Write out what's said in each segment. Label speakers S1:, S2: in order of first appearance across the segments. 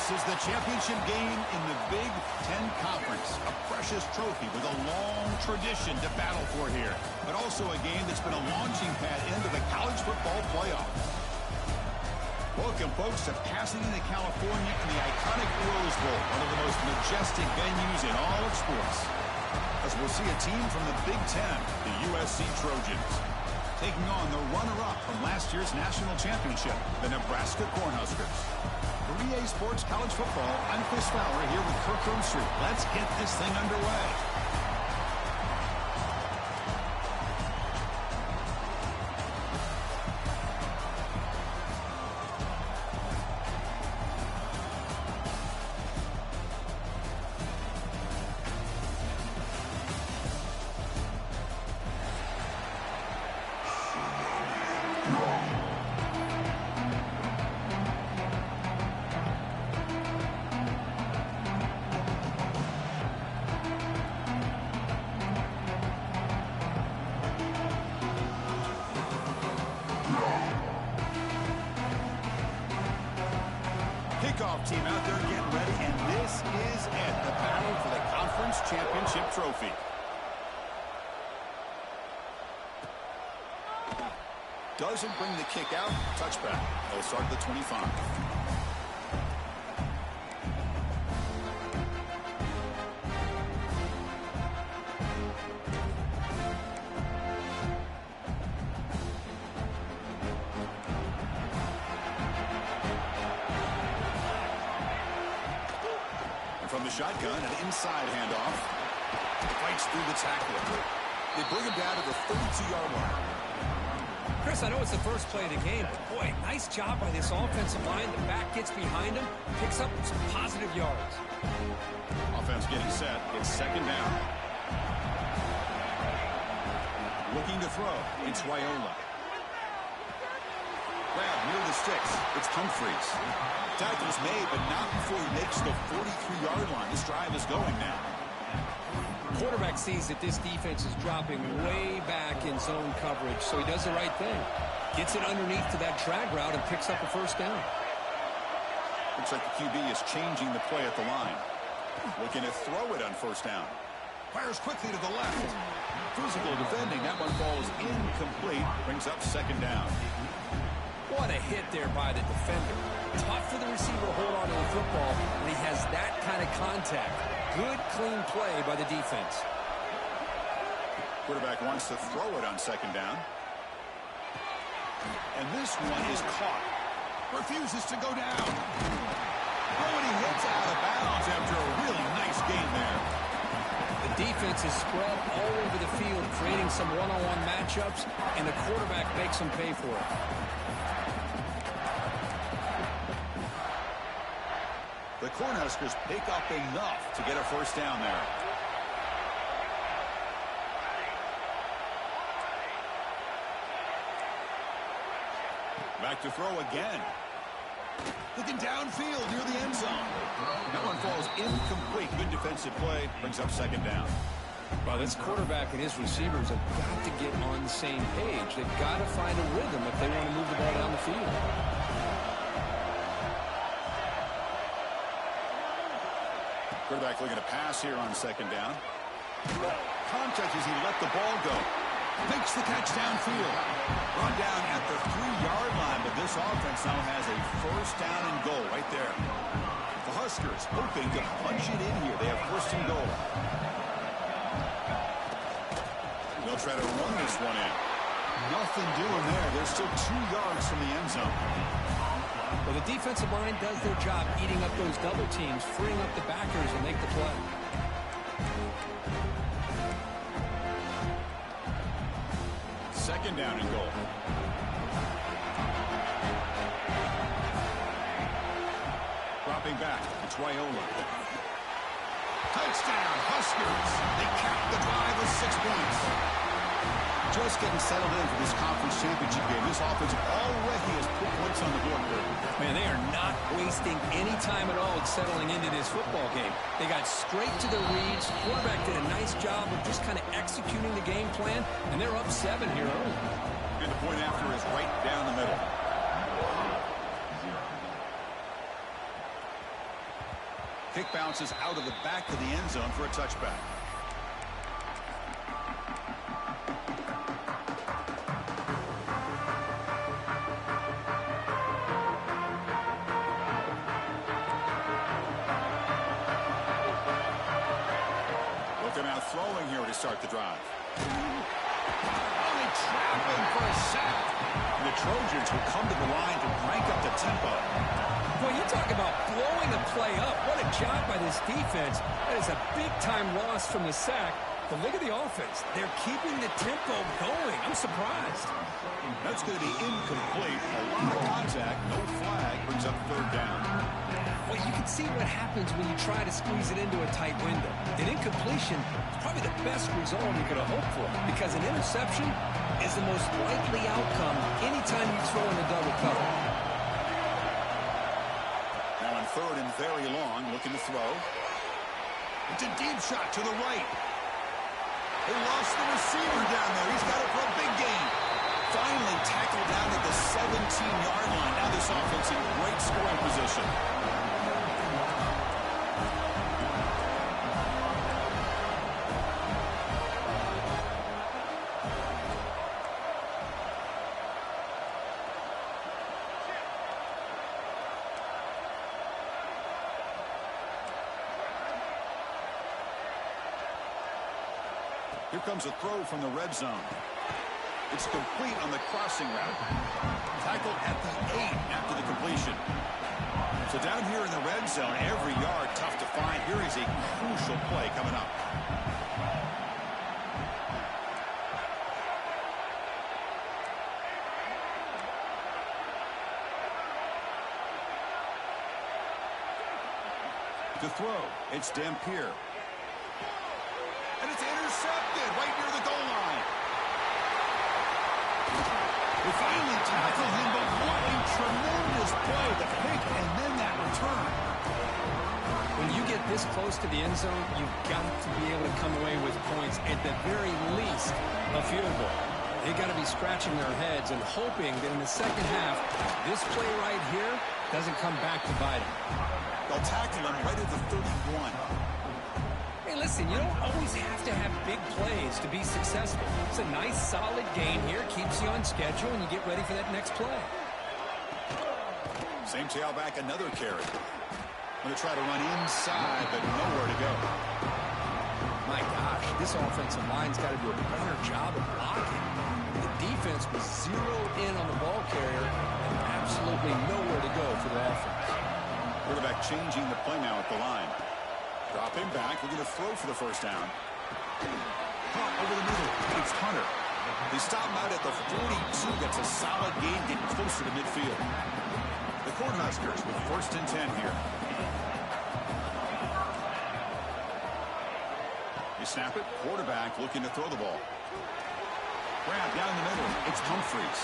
S1: This is the championship game in the Big Ten Conference. A precious trophy with a long tradition to battle for here. But also a game that's been a launching pad into the college football playoff. Welcome, folks, to Pasadena, California in the iconic Rose Bowl, one of the most majestic venues in all of sports. As we'll see a team from the Big Ten, the USC Trojans, taking on the runner-up from last year's national championship, the Nebraska Cornhuskers. 3A Sports College Football, I'm Chris Fowler here with Kirk Herbstreit. Let's get this thing underway. Kickoff team out there getting ready, and this is it, the battle for the conference championship trophy. Doesn't bring the kick out, touchback. They'll start at the 25. From the shotgun, an inside handoff. Fights through the tackle. They bring him down to the 32-yard line.
S2: Chris, I know it's the first play of the game, but boy, nice job by this offensive line. The back gets behind him, picks up some positive yards.
S1: Offense getting set. It's second down. Looking to throw. It's Wyola. Grab near the sticks. It's Humphreys. Tackle's made, but not before he makes the 43-yard line. This drive is going now.
S2: Quarterback sees that this defense is dropping way back in zone coverage, so he does the right thing. Gets it underneath to that drag route and picks up a first down.
S1: Looks like the QB is changing the play at the line. Looking to throw it on first down. Fires quickly to the left. Physical defending. That one falls incomplete. Brings up second down.
S2: What a hit there by the defender. Tough for the receiver to hold on to the football when he has that kind of contact. Good, clean play by the defense.
S1: Quarterback wants to throw it on second down. And this one is caught. Refuses to go down. Oh, and he hits out of bounds after a really nice game there.
S2: The defense is spread all over the field, creating some one-on-one matchups, and the quarterback makes them pay for it.
S1: The Cornhuskers pick up enough to get a first down there. Back to throw again. Looking downfield near the end zone. That one falls incomplete. Good defensive play. Brings up second down.
S2: Well, this quarterback and his receivers have got to get on the same page. They've got to find a rhythm if they want to move the ball down the field.
S1: Quarterback looking to pass here on second down. Contact as he let the ball go. Makes the catch downfield. Run down at the 3-yard line, but this offense now has a first down and goal right there. The Huskers hoping to punch it in here. They have first and goal. They'll try to run this one in. Nothing doing there. They're still 2 yards from the end zone.
S2: Well, the defensive line does their job eating up those double teams, freeing up the backers and make the play.
S1: Second down and goal. Dropping back, it's Raiola. Touchdown, Huskers. They cap the drive with 6 points. Just getting settled in for this conference championship game. This offense already has put points on the board.
S2: Man, they are not wasting any time at all settling into this football game. They got straight to their reads. Quarterback did a nice job of just kind of executing the game plan, and they're up 7 here early.
S1: And the point after is right down the middle. Kick bounces out of the back of the end zone for a touchback. Throwing here to start the drive. Only traveling for a sack. And the Trojans will come to the line to crank up the tempo.
S2: Boy, you talk about blowing a play up. What a job by this defense. That is a big-time loss from the sack. But look at the offense. They're keeping the tempo going. I'm surprised.
S1: That's going to be incomplete. A lot of contact. No flag. Brings up third down.
S2: Well, you can see what happens when you try to squeeze it into a tight window. An incompletion is probably the best result you could have hoped for, because an interception is the most likely outcome anytime you throw in a double cover.
S1: Now on third and very long, looking to throw. It's a deep shot to the right. They lost the receiver down there. He's got it for a big gain. Finally tackled down at the 17-yard line. Now this offense in great scoring position. Here comes a throw from the red zone. It's complete on the crossing route. Tackled at the 8 after the completion. So down here in the red zone, every yard tough to find. Here is a crucial play coming up. To throw, it's Dampier. And it's intercepted right near the goal line. They finally tackle him, but what a tremendous play. The pick and then that return.
S2: When you get this close to the end zone, you've got to be able to come away with points, at the very least, a field goal. They've got to be scratching their heads and hoping that in the second half, this play right here doesn't come back to bite them.
S1: They'll tackle him right at the 31.
S2: listen, you don't always have to have big plays to be successful. It's a nice, solid game here. Keeps you on schedule, and you get ready for that next play.
S1: Same tailback, another carry. Going to try to run inside, but nowhere to go.
S2: My gosh, this offensive line's got to do a better job of blocking. The defense was zeroed in on the ball carrier and absolutely nowhere to go for the offense.
S1: Quarterback changing the play now at the line. Drop him back. We're going to throw for the first down. Caught over the middle. It's Hunter. They stop him out at the 42. Gets a solid gain, getting closer to midfield. The Cornhuskers with 1st and 10 here. You snap it. Quarterback looking to throw the ball. Grab down the middle. It's Humphreys.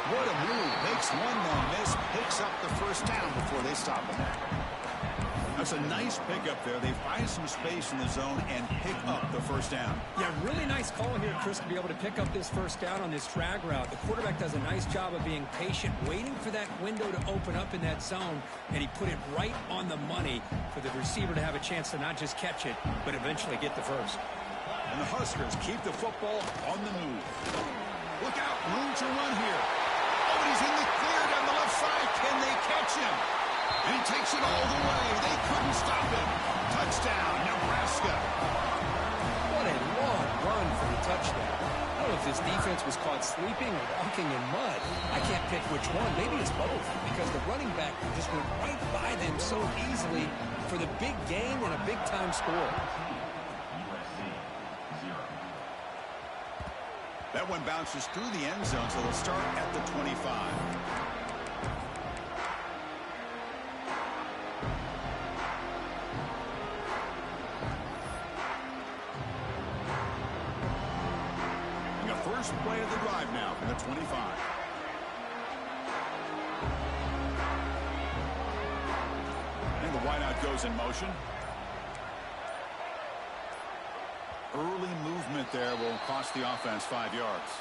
S1: What a move. Makes one more miss. Picks up the first down before they stop him. That's a nice pickup there. They find some space in the zone and pick up the first down.
S2: Yeah, really nice call here, Chris, to be able to pick up this first down on this drag route. The quarterback does a nice job of being patient, waiting for that window to open up in that zone, and he put it right on the money for the receiver to have a chance to not just catch it, but eventually get the first.
S1: And the Huskers keep the football on the move. Look out, room to run here. Oh, and he's in the clear down the left side. Can they catch him? And he takes it all the way. They couldn't stop him. Touchdown, Nebraska.
S2: What a long run for the touchdown. I don't know if this defense was caught sleeping or walking in mud. I can't pick which one. Maybe it's both, because the running back just went right by them so easily for the big gain and a big-time score.
S1: That one bounces through the end zone, so they'll start at the 25. First play of the drive now from the 25. And the wideout goes in motion. Early movement there will cost the offense 5 yards.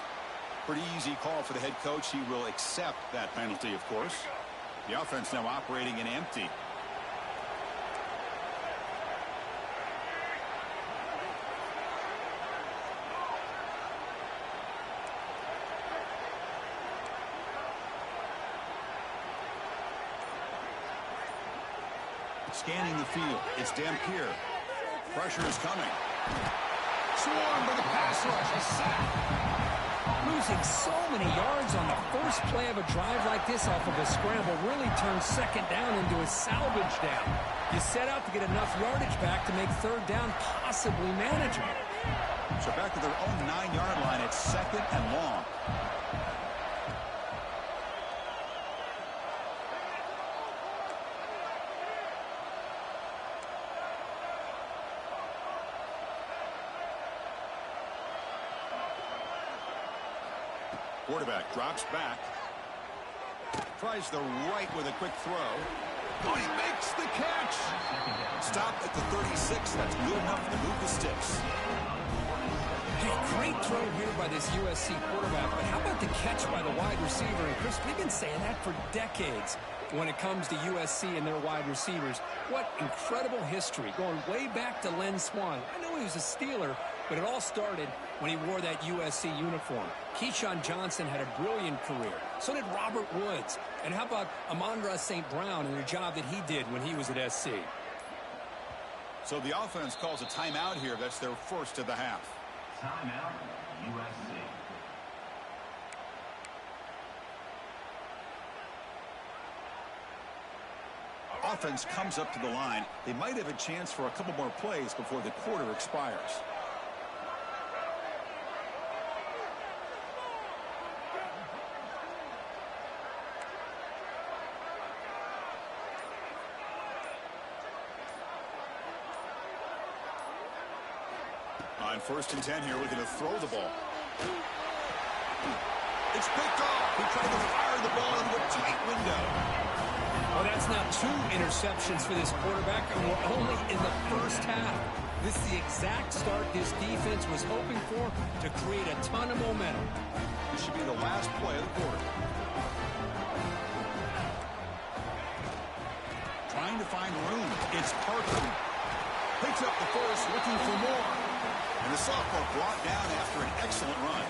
S1: Pretty easy call for the head coach. He will accept that penalty, of course. The offense now operating in empty. Scanning the field. It's Dampier. Pressure is coming. Swarmed by the pass rush. A sack.
S2: Losing so many yards on the first play of a drive like this off of a scramble really turns second down into a salvage down. You set out to get enough yardage back to make third down possibly manageable.
S1: So back to their own 9-yard line. It's 2nd and long. Quarterback drops back. Tries the right with a quick throw. Oh, he makes the catch. Stop at the 36. That's good enough to move the sticks.
S2: Hey, great throw here by this USC quarterback, but how about the catch by the wide receiver? And Chris, we've been saying that for decades when it comes to USC and their wide receivers. What incredible history, going way back to Len Swan. I know he was a Steeler, but it all started when he wore that USC uniform. Keyshawn Johnson had a brilliant career. So did Robert Woods. And how about Amon-Ra St. Brown and the job that he did when he was at SC?
S1: So the offense calls a timeout here. That's their first of the half.
S3: Timeout, USC.
S1: Offense comes up to the line. They might have a chance for a couple more plays before the quarter expires. On 1st and 10 here, looking to throw the ball. It's picked off. He tried to fire the ball into a tight window.
S2: Well, that's now 2 interceptions for this quarterback, and we're only in the first half. This is the exact start this defense was hoping for to create a ton of momentum.
S1: This should be the last play of the quarter. Trying to find room. It's Parker. Picks up the first, looking for more. And the sophomore brought down after an excellent run.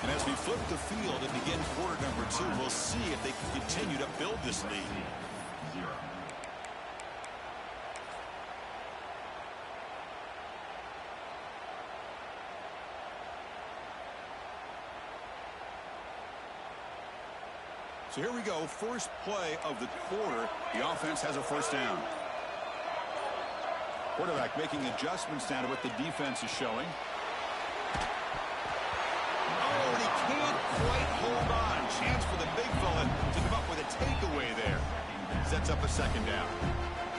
S1: And as we flip the field and begin quarter number 2, we'll see if they can continue to build this lead. So here we go, first play of the quarter. The offense has a first down. Quarterback making adjustments down to what the defense is showing. Oh, and he can't quite hold on. Chance for the big fella to come up with a takeaway there. Sets up a second down.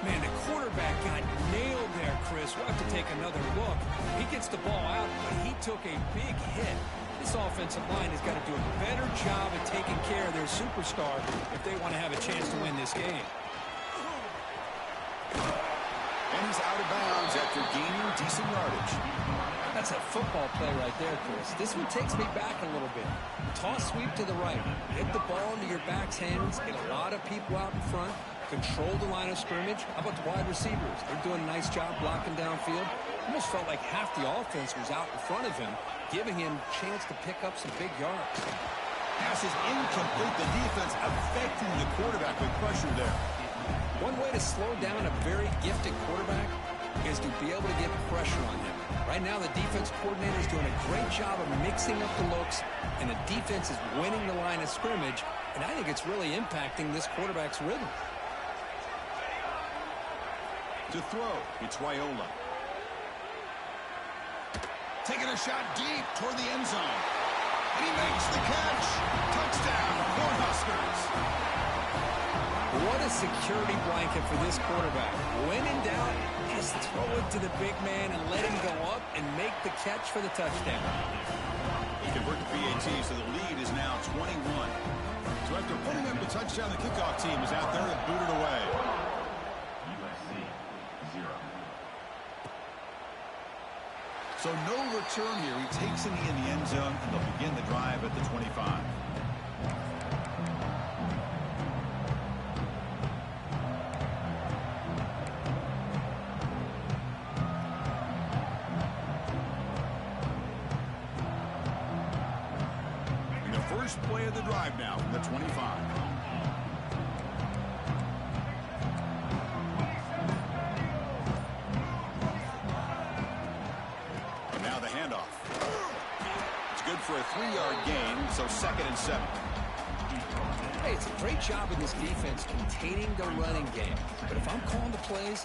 S2: Man, the quarterback got nailed there, Chris. We'll have to take another look. He gets the ball out, but he took a big hit. This offensive line has got to do a better job of taking care of their superstar if they want to have a chance to win this game.
S1: And he's out of bounds after gaining decent yardage.
S2: That's a football play right there, Chris. This one takes me back a little bit. Toss sweep to the right. Get the ball into your back's hands. Get a lot of people out in front. Control the line of scrimmage. How about the wide receivers? They're doing a nice job blocking downfield. Almost felt like half the offense was out in front of him, giving him a chance to pick up some big yards.
S1: Pass is incomplete. The defense affecting the quarterback with pressure there.
S2: One way to slow down a very gifted quarterback is to be able to get pressure on him. Right now, the defense coordinator is doing a great job of mixing up the looks, and the defense is winning the line of scrimmage, and I think it's really impacting this quarterback's rhythm.
S1: To throw, it's Raiola. Taking a shot deep toward the end zone. And he makes the catch. Touchdown, Cornhuskers.
S2: What a security blanket for this quarterback. When in doubt, just throw it to the big man and let him go up and make the catch for the touchdown.
S1: He converted the PAT, so the lead is now 21. So after putting up the touchdown, the kickoff team is out there to boot it away. So no return here. He takes a knee in the end zone, and they'll begin the drive at the 25. And the first play of the drive now from the 25. For a 3-yard gain, so 2nd and 7.
S2: Hey, it's a great job of this defense containing the running game. But if I'm calling the plays,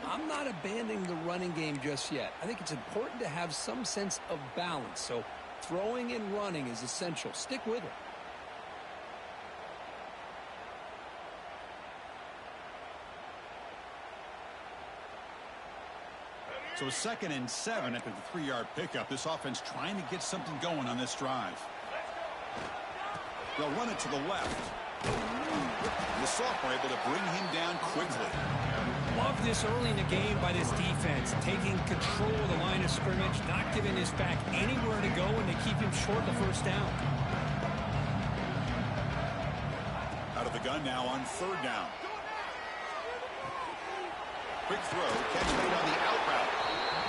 S2: I'm not abandoning the running game just yet. I think it's important to have some sense of balance. So throwing and running is essential. Stick with it.
S1: So 2nd and 7 after the 3-yard pickup. This offense trying to get something going on this drive. They'll run it to the left. The sophomore able to bring him down quickly.
S2: Love this early in the game by this defense, taking control of the line of scrimmage, not giving his back anywhere to go, and they keep him short of the first down.
S1: Out of the gun now on 3rd down. Quick throw, catch made on the out route.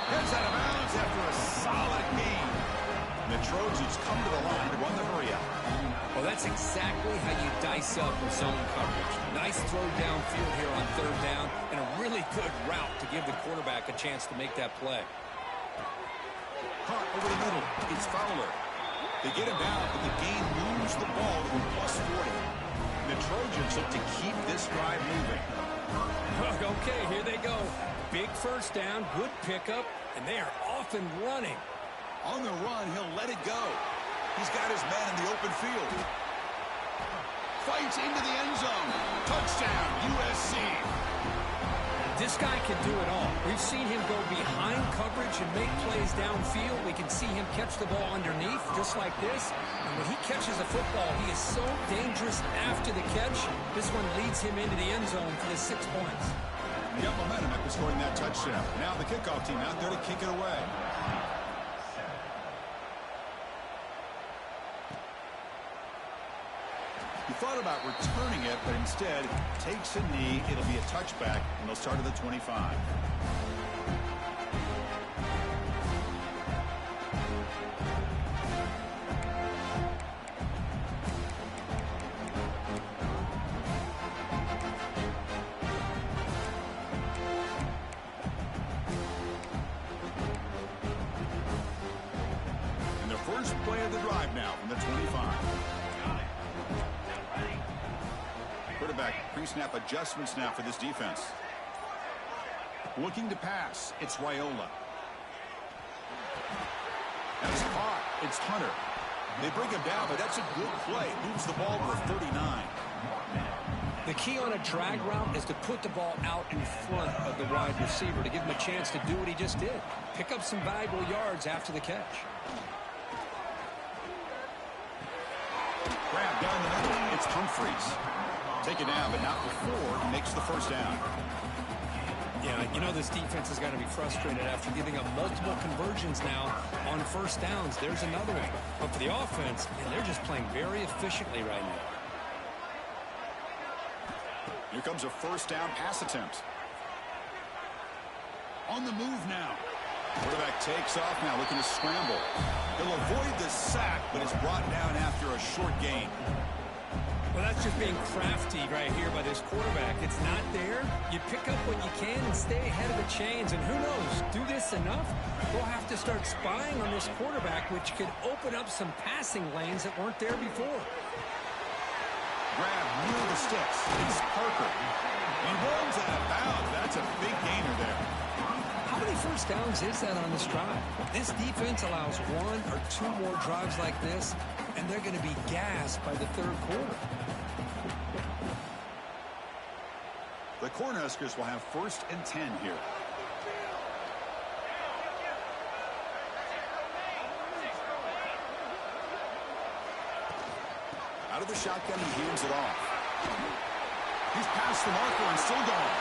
S1: Heads out of bounds after a solid gain. And the Trojans come to the line to run the hurry up.
S2: Well, that's exactly how you dice up with zone coverage. Nice throw downfield here on 3rd down, and a really good route to give the quarterback a chance to make that play.
S1: Caught over the middle. It's Fowler. They get him down, but the gain moves the ball to +40. And the Trojans look to keep this drive moving.
S2: Okay, here they go. Big first down, good pickup, and they are off and running.
S1: On the run, he'll let it go. He's got his man in the open field. Fights into the end zone. Touchdown, USC.
S2: This guy can do it all. We've seen him go behind coverage and make plays downfield. We can see him catch the ball underneath, just like this. And when he catches the football, he is so dangerous after the catch. This one leads him into the end zone for the 6 points.
S1: He got momentum after scoring that touchdown. Now the kickoff team out there to kick it away. He thought about returning it, but instead takes a knee. It'll be a touchback, and they'll start at the 25. play of the drive now from the 25. Quarterback pre-snap adjustments now for this defense. Looking to pass. It's Raiola. That's caught. It's Hunter. They bring him down, but that's a good play. Moves the ball to the 39.
S2: The key on a drag route is to put the ball out in front of the wide receiver to give him a chance to do what he just did. Pick up some valuable yards after the catch.
S1: Grab down the middle. It's Humphries. Take it down, but not before he makes the first down.
S2: Yeah, you know this defense has got to be frustrated after giving up multiple conversions now on first downs. There's another one. But for the offense, man, they're just playing very efficiently right now.
S1: Here comes a first down pass attempt. On the move now. Quarterback takes off now, looking to scramble. He'll avoid the sack, but is brought down after a short gain.
S2: Well, that's just being crafty right here by this quarterback. It's not there. You pick up what you can and stay ahead of the chains. And who knows, do this enough, we'll have to start spying on this quarterback, which could open up some passing lanes that weren't there before.
S1: Grab near the sticks. It's Parker. He runs out of bounds. That's a big gainer there.
S2: How many first downs is that on this drive? This defense allows one or two more drives like this, and they're going to be gassed by the third quarter.
S1: The Cornhuskers will have 1st and 10 here. Out of the shotgun, he hands it off. He's past the marker and still going.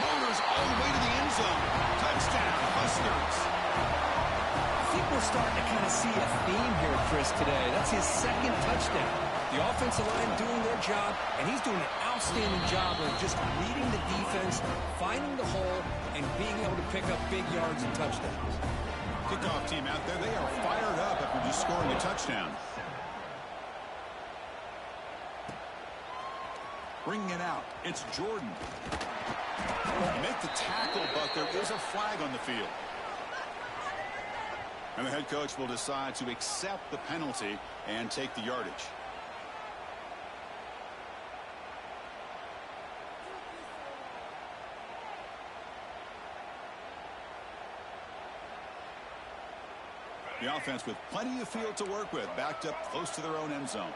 S1: Motors all the way to the end zone. Touchdown, Huskers.
S2: I think we're starting to kind of see a theme here, Chris, today. That's his 2nd touchdown. The offensive line doing their job, and he's doing an outstanding job of just reading the defense, finding the hole, and being able to pick up big yards and touchdowns.
S1: Kickoff team out there, they are fired up after just scoring a touchdown. Bringing it out, it's Jordan. You make the tackle, but there is a flag on the field. And the head coach will decide to accept the penalty and take the yardage. The offense with plenty of field to work with, backed up close to their own end zone.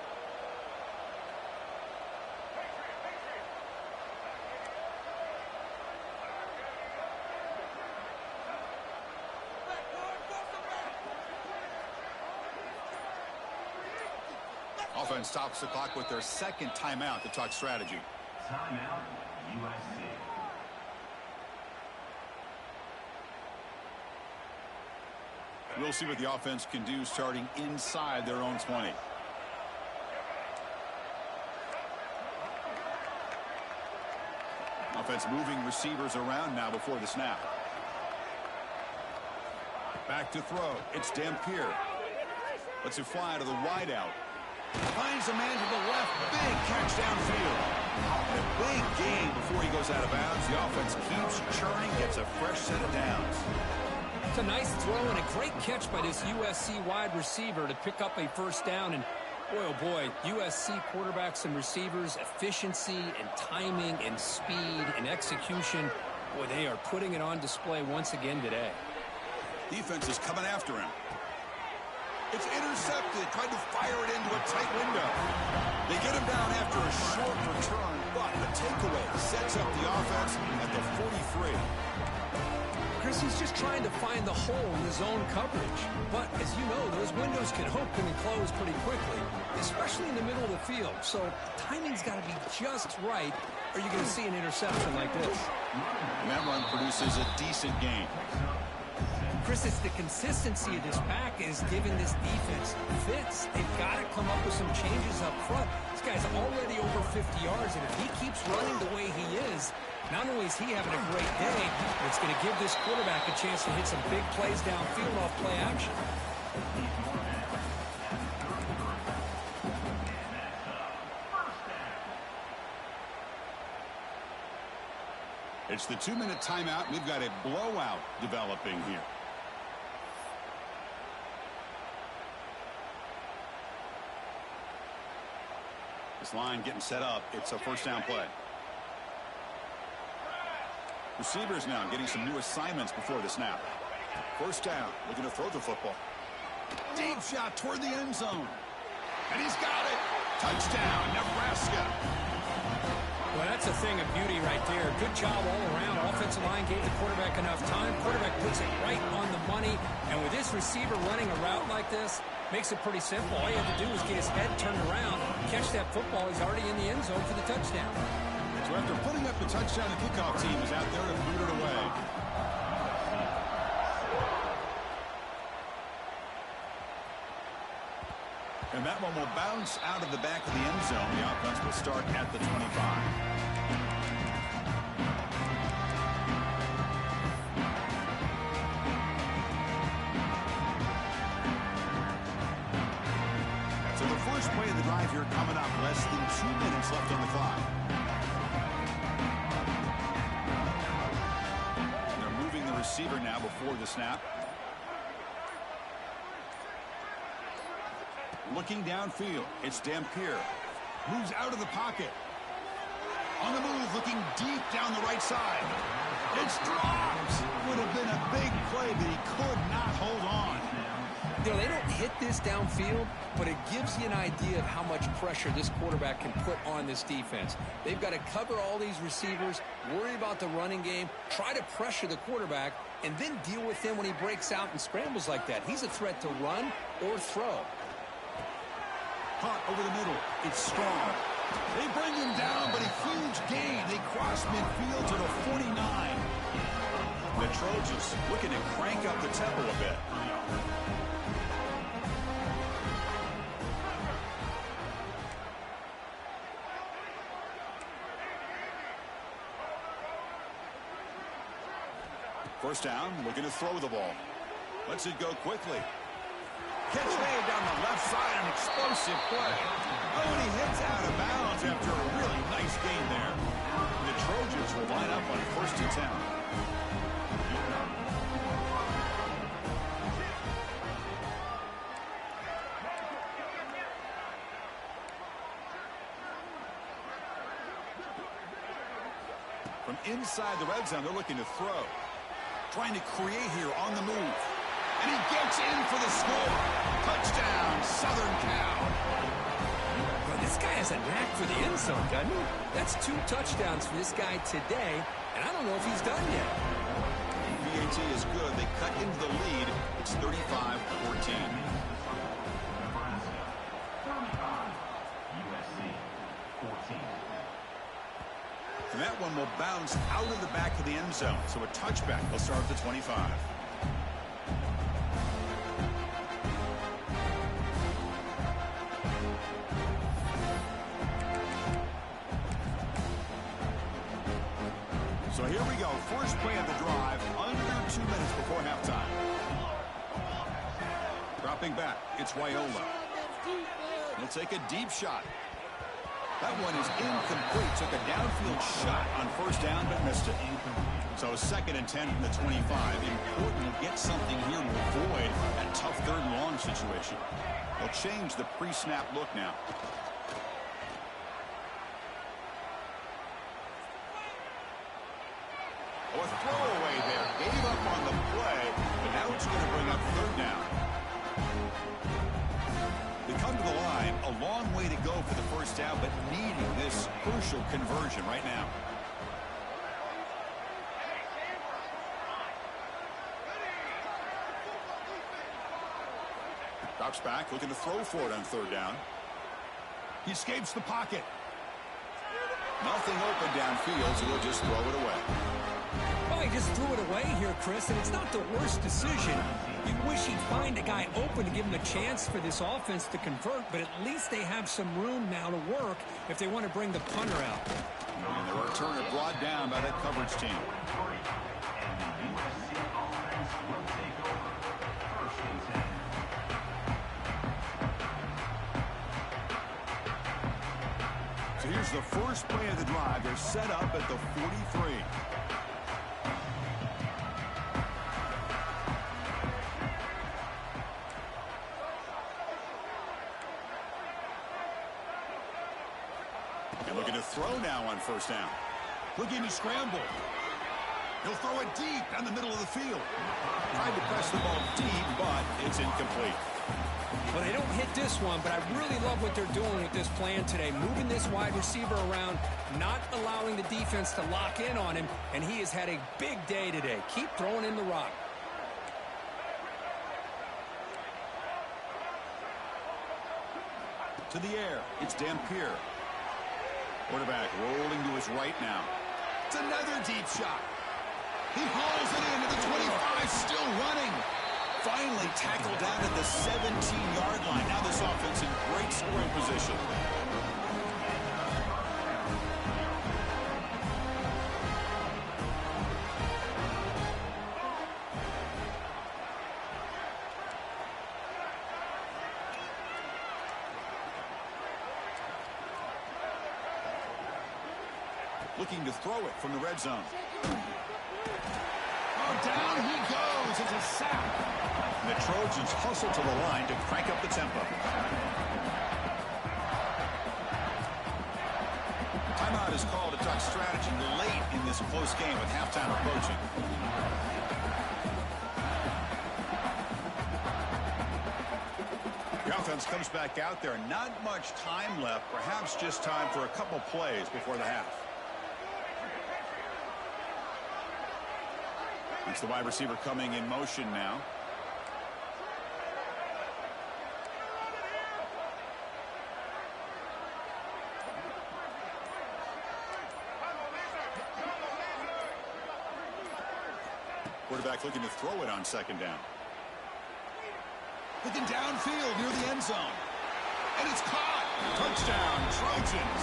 S1: Offense stops the clock with their 2nd timeout to talk strategy.
S3: Timeout, USC.
S1: We'll see what the offense can do starting inside their own 20. Offense moving receivers around now before the snap. Back to throw. It's Dampier. Lets it fly to the wideout. Finds a man to the left. Big catch downfield. And a big gain before he goes out of bounds. The offense keeps churning, gets a fresh set of downs.
S2: It's a nice throw and a great catch by this USC wide receiver to pick up a first down. And boy, oh boy, USC quarterbacks and receivers, efficiency and timing and speed and execution. Boy, they are putting it on display once again today.
S1: Defense is coming after him. It's intercepted, tried to fire it into a tight window. They get him down after a short return, but the takeaway sets up the offense at the 43.
S2: Chris, he's just trying to find the hole in the zone coverage. But as you know, those windows can open and close pretty quickly, especially in the middle of the field. So timing's got to be just right, or you're going to see an interception like this.
S1: And that run produces a decent gain.
S2: Chris, it's the consistency of this pack is giving this defense fits. They've got to come up with some changes up front. This guy's already over 50 yards, and if he keeps running the way he is, not only is he having a great day, but it's going to give this quarterback a chance to hit some big plays downfield off play action.
S1: It's the 2-minute timeout. We've got a blowout developing here. This line getting set up. It's a first down play. Receivers now getting some new assignments before the snap. First down, looking to throw the football. Deep shot toward the end zone. And he's got it. Touchdown, Nebraska.
S2: Well, that's a thing of beauty right there. Good job all around. Offensive line gave the quarterback enough time. Quarterback puts it right on the money. And with this receiver running a route like this, makes it pretty simple. All you have to do is get his head turned around, catch that football. He's already in the end zone for the touchdown.
S1: So after putting up the touchdown, the kickoff team is out there to boot it away. And that one will bounce out of the back of the end zone. The offense will start at the 25. First play of the drive here coming up. Less than 2 minutes left on the clock. They're moving the receiver now before the snap. Looking downfield. It's Dampier. Moves out of the pocket. On the move, looking deep down the right side. It's dropped. Would have been a big play, but he could not hold on.
S2: You know, they don't hit this downfield, but it gives you an idea of how much pressure this quarterback can put on this defense. They've got to cover all these receivers, worry about the running game, try to pressure the quarterback, and then deal with him when he breaks out and scrambles like that. He's a threat to run or throw.
S1: Caught over the middle. It's Strong. They bring him down, but a huge gain. They cross midfield to the 49. The Trojans looking to crank up the tempo a bit. First down, looking to throw the ball. Lets it go quickly. Catch made down the left side, an explosive play. Oh, and he hits out of bounds after a really nice gain there. The Trojans will line up on first and 10. From inside the red zone, they're looking to throw. Trying to create here on the move. And he gets in for the score. Touchdown, Southern Cal.
S2: Well, this guy has a knack for the end zone, doesn't he? That's 2 touchdowns for this guy today, and I don't know if he's done yet.
S1: PAT is good. They cut into the lead. It's 35-14. And that one will bounce out of the back of the end zone. So a touchback will start at the 25. So here we go. First play of the drive. Under 2 minutes before halftime. Dropping back. It's Wyola. He'll take a deep shot. That one is incomplete. Took a downfield shot on first down, but missed it. So second and 10 from the 25. Important to get something here to avoid that tough third and long situation. They'll change the pre-snap look now. Oh, a throwaway there. Gave up on the play, but now it's going to bring up third down. They come to the line, a long way to go for the first down, but needing this crucial conversion right now. Drops back, looking to throw for it on third down. He escapes the pocket. Nothing open downfield, so he'll just throw it away.
S2: Well, he just threw it away here, Chris, and it's not the worst decision. You wish he'd find a guy open to give him a chance for this offense to convert, but at least they have some room now to work if they want to bring the punter out.
S1: And the returner brought down by that coverage team. So here's the first play of the drive. They're set up at the 43. throw now on first down. Looking to scramble. He'll throw it deep down the middle of the field. Tried to press the ball deep, but it's incomplete.
S2: Well, they don't hit this one, but I really love what they're doing with this plan today. Moving this wide receiver around, not allowing the defense to lock in on him, and he has had a big day today. Keep throwing in the rock.
S1: To the air, it's Dampier. Quarterback rolling to his right now. It's another deep shot. He hauls it into the 25, still running. Finally tackled down at the 17-yard line. Now this offense in great scoring position. Looking to throw it from the red zone. Oh, down he goes. It's a sack. And the Trojans hustle to the line to crank up the tempo. Timeout is called to talk strategy late in this close game with halftime approaching. The offense comes back out there. Not much time left. Perhaps just time for a couple plays before the half. It's the wide receiver coming in motion now. Quarterback looking to throw it on second down. Looking downfield near the end zone. And it's caught. Touchdown, Trojans.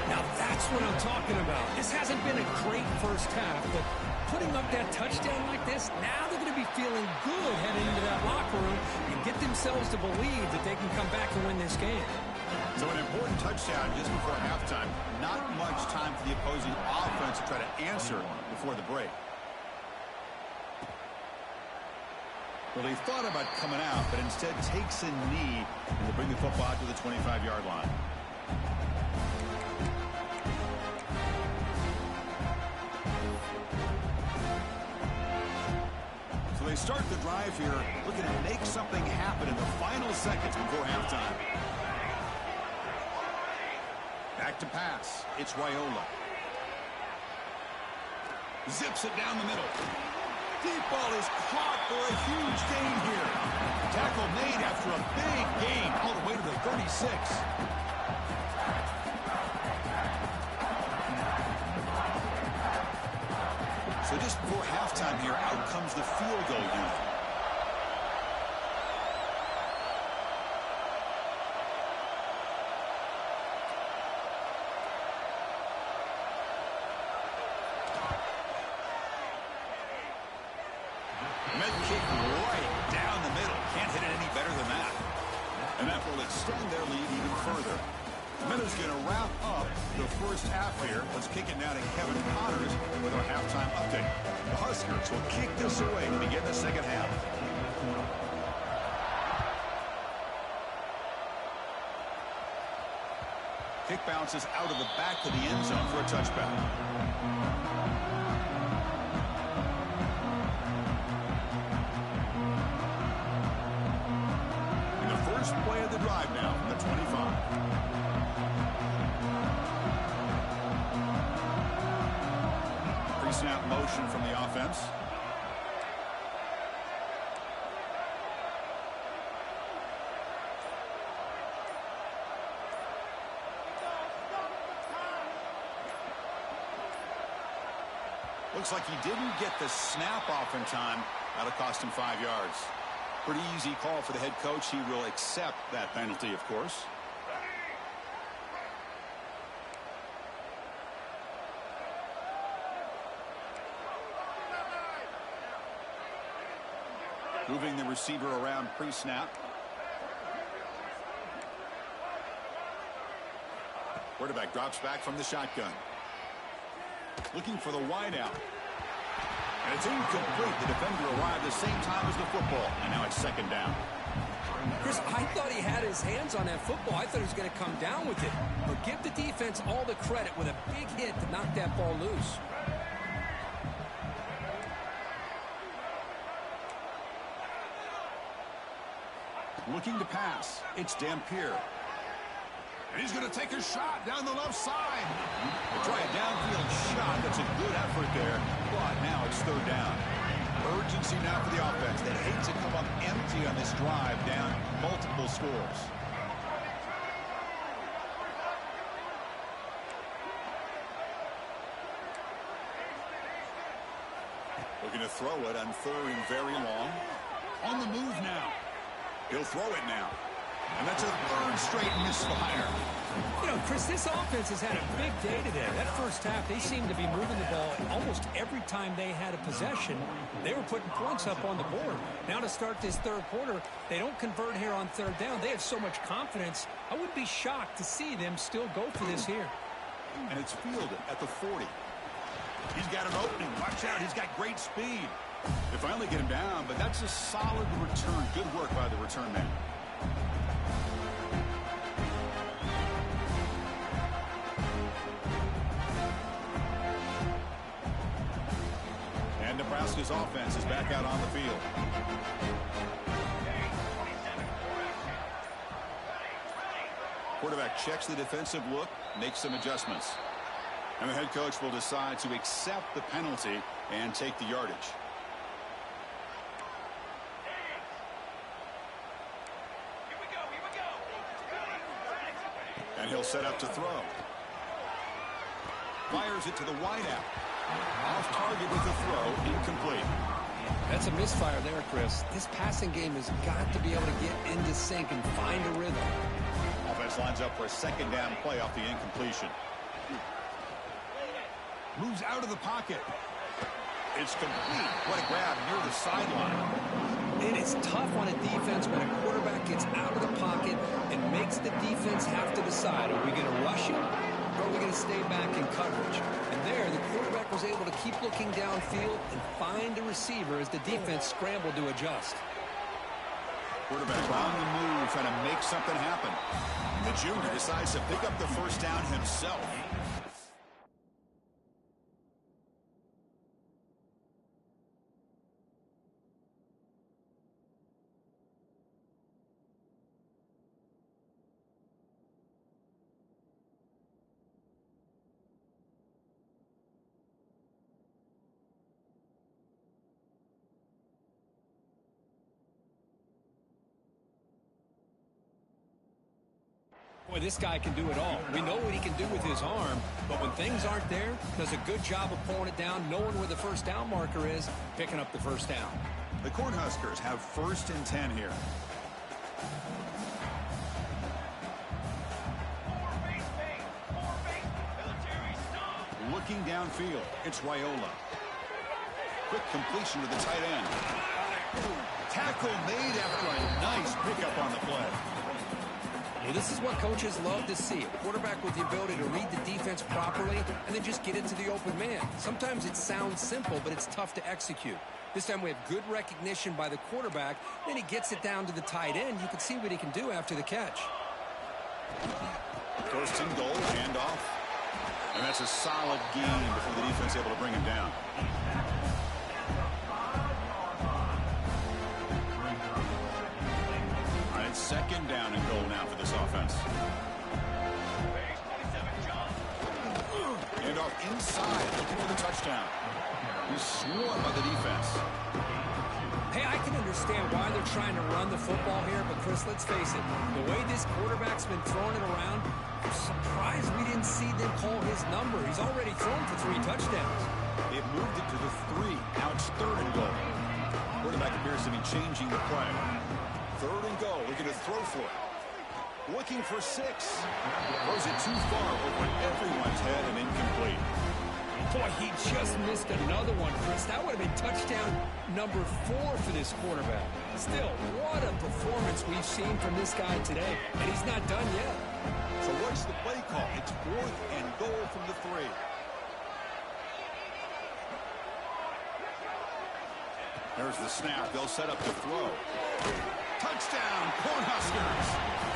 S2: Now that's what I'm talking about. This hasn't been a great first half, but putting up that touchdown like this, now they're going to be feeling good heading into that locker room and get themselves to believe that they can come back and win this game.
S1: So an important touchdown just before halftime. Not much time for the opposing offense to try to answer before the break. Well, he thought about coming out, but instead takes a knee and to bring the football out to the 25-yard line. So they start the drive here, looking to make something happen in the final seconds before halftime. Back to pass. It's Raiola. Zips it down the middle. Deep ball is caught for a huge gain here. Tackle made after a big gain all the way to the 36. So just before halftime here, out comes the field goal unit. Med kick right down the middle. Can't hit it any better than that. And that will extend their lead even further. Minnows going to wrap up the first half here. Let's kick it now to Kevin Connors with our halftime update. The Huskers will kick this away to begin the second half. Kick bounces out of the back of the end zone for a touchback. First play of the drive now from the 25. Pre-snap motion from the offense. Looks like he didn't get the snap off in time. That'll cost him 5 yards. Pretty easy call for the head coach. He will accept that penalty, of course. Moving the receiver around pre-snap. Quarterback drops back from the shotgun. Looking for the wideout. And it's incomplete. The defender arrived the same time as the football. And now it's second down.
S2: Chris, I thought he had his hands on that football. I thought he was going to come down with it. But give the defense all the credit with a big hit to knock that ball loose.
S1: Looking to pass. It's Dampier. And he's going to take a shot down the left side. They try a downfield shot. That's a good effort there. But now it's third down. Urgency now for the offense. They hate to come up empty on this drive down multiple scores. Looking to throw it on third and very long. On the move now. He'll throw it now. And that's a third straight misfire.
S2: You know, Chris, this offense has had a big day today. That first half, they seemed to be moving the ball almost every time they had a possession. They were putting points up on the board. Now to start this third quarter, they don't convert here on third down. They have so much confidence. I would be shocked to see them still go for this here.
S1: And it's fielded at the 40. He's got an opening. Watch out. He's got great speed. They finally get him down, but that's a solid return. Good work by the return man. And Nebraska's offense is back out on the field. Quarterback checks the defensive look, makes some adjustments. And the head coach will decide to accept the penalty and take the yardage. And he'll set up to throw. Fires it to the wideout. Off target with the throw, incomplete.
S2: That's a misfire there, Chris. This passing game has got to be able to get into sync and find a rhythm.
S1: Offense lines up for a second down play off the incompletion. Moves out of the pocket. It's complete. What a grab near the sideline.
S2: It is tough on a defense when a quarterback gets out of the pocket and makes the defense have to decide, are we going to rush him or are we going to stay back in coverage? And there, the quarterback was able to keep looking downfield and find a receiver as the defense scrambled to adjust.
S1: Quarterback on the move, trying to make something happen. The junior decides to pick up the first down himself.
S2: Boy, this guy can do it all. We know what he can do with his arm, but when things aren't there, does a good job of pulling it down, knowing where the first down marker is, picking up the first down.
S1: The Cornhuskers have 1st and 10 here. Looking downfield, it's Raiola. Quick completion to the tight end. Tackle made after a nice pickup on the play.
S2: Well, this is what coaches love to see. A quarterback with the ability to read the defense properly and then just get into the open man. Sometimes it sounds simple, but it's tough to execute. This time we have good recognition by the quarterback. Then he gets it down to the tight end. You can see what he can do after the catch.
S1: 1st and goal, handoff. And that's a solid gain before the defense able to bring him down. All right, 2nd down and goal now for this offense. Handoff inside, looking for the touchdown. He's swarmed by the defense.
S2: Hey, I can understand why they're trying to run the football here, but Chris, let's face it, the way this quarterback's been throwing it around, I'm surprised we didn't see them call his number. He's already thrown for 3 touchdowns.
S1: They've moved it to the 3. Now it's 3rd and goal. Quarterback appears to be changing the play. 3rd and goal, looking to throw for it. Looking for 6. Throws it too far over everyone's head and incomplete.
S2: Boy, he just missed another one, Chris. That would have been touchdown number 4 for this quarterback. Still, what a performance we've seen from this guy today, and he's not done yet.
S1: So what's the play call? It's 4th and goal from the 3. There's the snap. They'll set up the throw. Touchdown, Cornhuskers.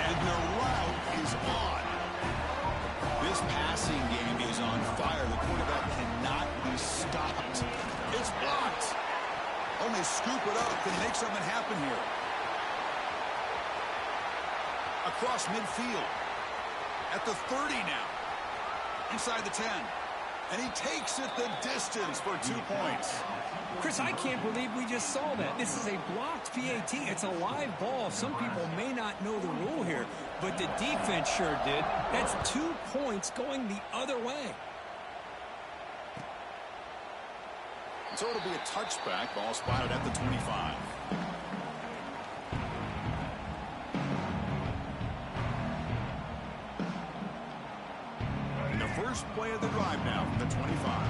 S1: And their route is on. This passing game is on fire. The quarterback cannot be stopped. It's blocked. Only scoop it up and make something happen here. Across midfield. At the 30 now. Inside the 10. And he takes it the distance for 2 points.
S2: Chris, I can't believe we just saw that. This is a blocked PAT. It's a live ball. Some people may not know the rule here, but the defense sure did. That's 2 points going the other way.
S1: So it'll be a touchback. Ball spotted at the 25. And the first play of the drive now from the 25.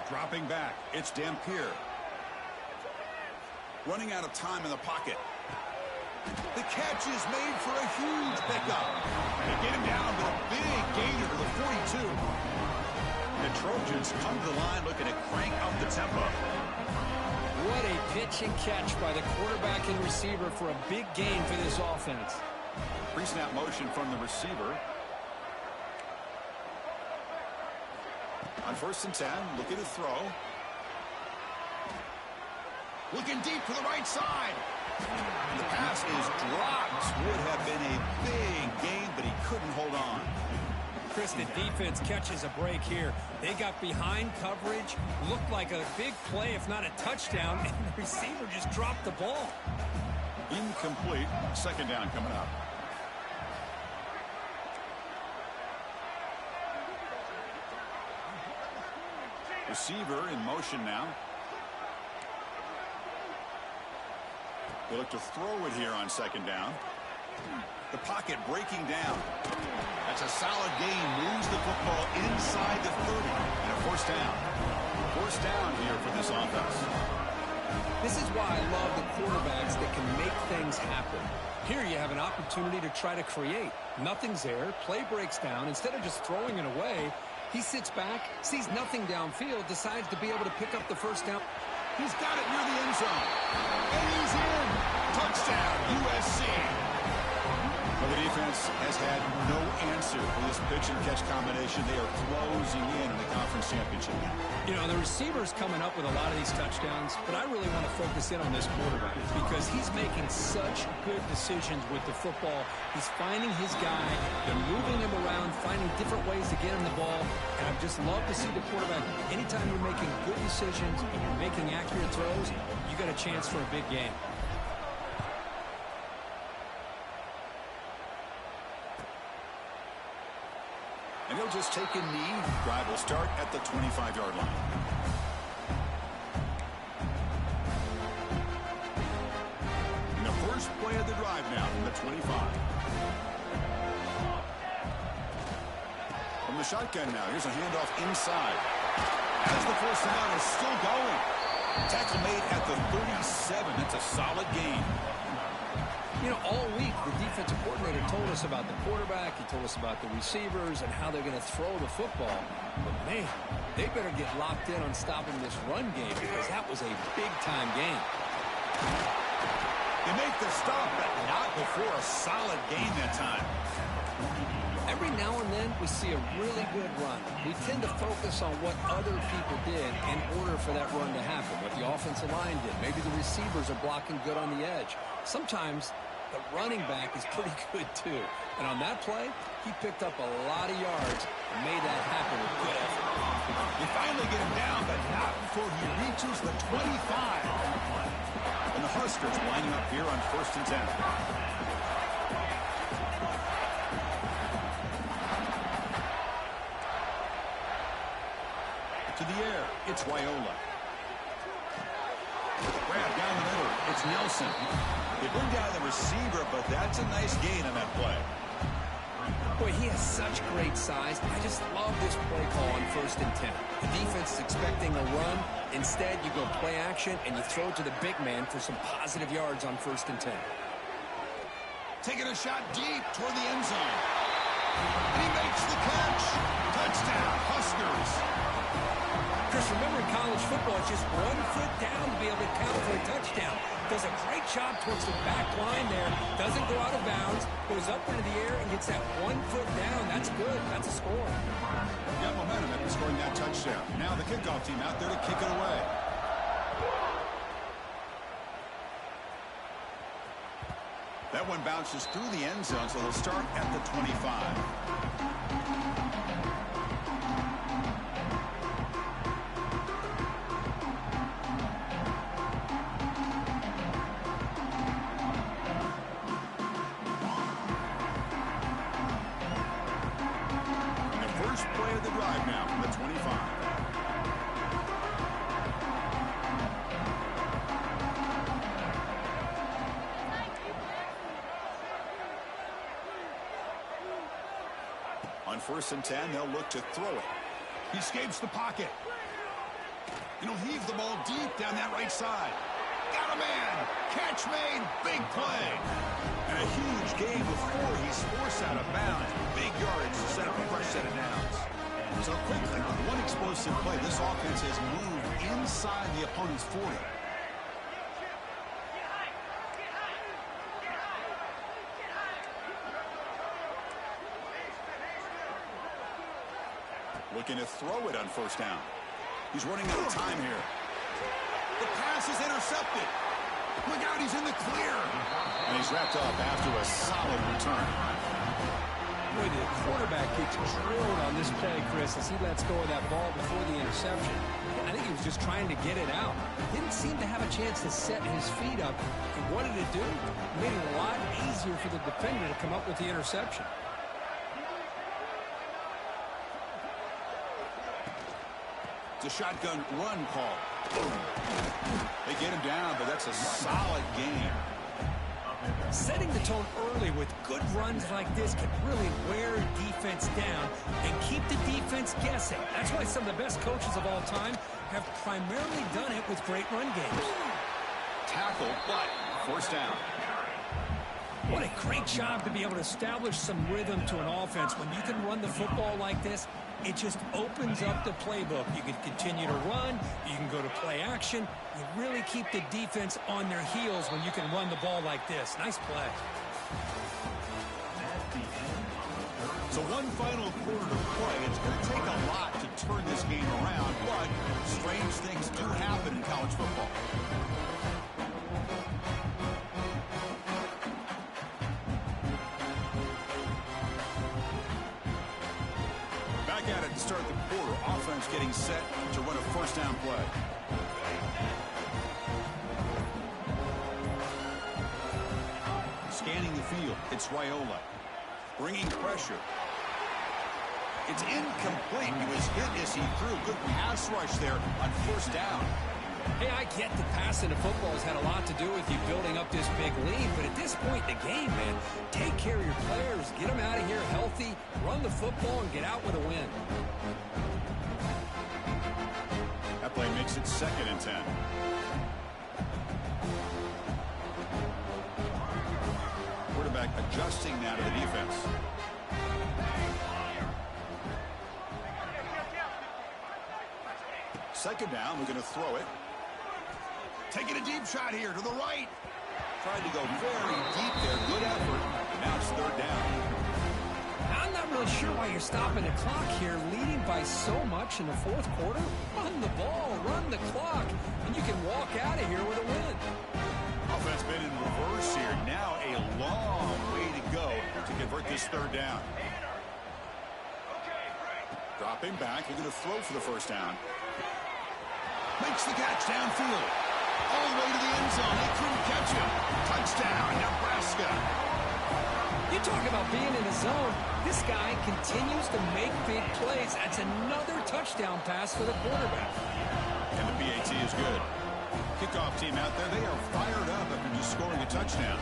S1: Dropping back, it's Dampier. Running out of time in the pocket. The catch is made for a huge pickup. They get him down, but a big gainer to the 42. The Trojans come to the line looking to crank up the tempo.
S2: What a pitch and catch by the quarterback and receiver for a big gain for this offense.
S1: Pre-snap motion from the receiver. On 1st and 10, looking to throw. Looking deep to the right side. The pass is dropped. Would have been a big gain, but he couldn't hold on.
S2: Chris, the defense catches a break here. They got behind coverage, looked like a big play, if not a touchdown, and the receiver just dropped the ball.
S1: Incomplete. 2nd down coming up. Receiver in motion now. They look to throw it here on 2nd down. The pocket breaking down. That's a solid gain. Moves the football inside the 30. And a 1st down. 1st down here for this offense.
S2: This is why I love the quarterbacks that can make things happen. Here you have an opportunity to try to create. Nothing's there. Play breaks down. Instead of just throwing it away, he sits back, sees nothing downfield, decides to be able to pick up the 1st down.
S1: He's got it near the end zone. And he's in. Touchdown, USC. Well, the defense has had no answer for this pitch and catch combination. They are closing in the conference championship.
S2: You know, the receiver's coming up with a lot of these touchdowns, but I really want to focus in on this quarterback because he's making such good decisions with the football. He's finding his guy. They're moving him around, finding different ways to get him the ball, and I just love to see the quarterback. Anytime you're making good decisions and you're making accurate throws, you got a chance for a big game.
S1: And he'll just take a knee. Drive will start at the 25-yard line. And the first play of the drive now from the 25. From the shotgun now, here's a handoff inside. As the 1st down is still going. Tackle made at the 37. That's a solid gain.
S2: You know, all week, the defensive coordinator told us about the quarterback. He told us about the receivers and how they're going to throw the football. But, man, they better get locked in on stopping this run game because that was a big-time game.
S1: They make the stop, but not before a solid gain that time.
S2: Every now and then, we see a really good run. We tend to focus on what other people did in order for that run to happen, what the offensive line did. Maybe the receivers are blocking good on the edge. Sometimes the running back is pretty good, too. And on that play, he picked up a lot of yards and made that happen with good effort.
S1: They finally get him down, but not before he reaches the 25. And the Huskers lining up here on 1st and 10. To the air, it's Wyola. Grab down the middle, it's Nelson. They bring down the receiver, but that's a nice gain on that play.
S2: Boy, he has such great size. I just love this play call on 1st and 10. The defense is expecting a run. Instead, you go play action, and you throw it to the big man for some positive yards on 1st and 10.
S1: Taking a shot deep toward the end zone. And he makes the catch. Touchdown, Huskers.
S2: Chris, remember in college football, it's just 1 foot down to be able to count for a touchdown. Does a great job towards the back line there. Doesn't go out of bounds. Goes up into the air and gets that 1 foot down. That's good. That's a score.
S1: Got momentum after scoring that touchdown. Now the kickoff team out there to kick it away. That one bounces through the end zone, so they'll start at the 25. First play of the drive now from the 25. On 1st and 10, they'll look to throw it. He escapes the pocket. And he'll heave the ball deep down that right side. Got a man. Catch made. Big play. And a huge gain before he's forced out of bounds. Big yardage to set up a fresh set of downs. So quickly, with one explosive play, this offense has moved inside the opponent's 40. Looking to throw it on 1st down. He's running out of time here. The pass is intercepted. Look out, he's in the clear. And he's wrapped up after a solid return.
S2: Boy, the quarterback gets drilled on this play, Chris, as he lets go of that ball before the interception. I think he was just trying to get it out. Didn't seem to have a chance to set his feet up. And what did it do? It made it a lot easier for the defender to come up with the interception.
S1: It's a shotgun run call. They get him down, but that's a solid gain.
S2: Setting the tone early with good runs like this can really wear defense down and keep the defense guessing. That's why some of the best coaches of all time have primarily done it with great run games.
S1: Tackle, but 1st down.
S2: What a great job to be able to establish some rhythm to an offense. When you can run the football like this, it just opens up the playbook. You can continue to run. You can go to play action. You really keep the defense on their heels when you can run the ball like this. Nice play.
S1: So one final quarter to play. It's going to take a lot to turn this game around, but strange things do happen in college football. Back at it to start the quarter. Offense getting set to run a 1st down play. Scanning the field. It's Raiola. Bringing pressure. It's incomplete. He was hit as he threw. Good pass rush there on 1st down.
S2: Hey, I get the passing of football has had a lot to do with you building up this big lead, but at this point in the game, man, take care of your players, get them out of here healthy, run the football, and get out with a win.
S1: That play makes it 2nd and 10. Quarterback adjusting now to the defense. Second down, we're going to throw it. Taking a deep shot here to the right. Trying to go very deep there. Good effort. Now it's 3rd down.
S2: I'm not really sure why you're stopping the clock here, leading by so much in the 4th quarter. Run the ball, run the clock, and you can walk out of here with a win.
S1: Offense been in reverse here. Now a long way to go to convert this 3rd down. Dropping back. We're going to throw for the 1st down. Makes the catch downfield. All the way to the end zone. They couldn't catch him. Touchdown, Nebraska.
S2: You talk about being in the zone. This guy continues to make big plays. That's another touchdown pass for the quarterback.
S1: And the PAT is good. Kickoff team out there. They are fired up after just scoring a touchdown.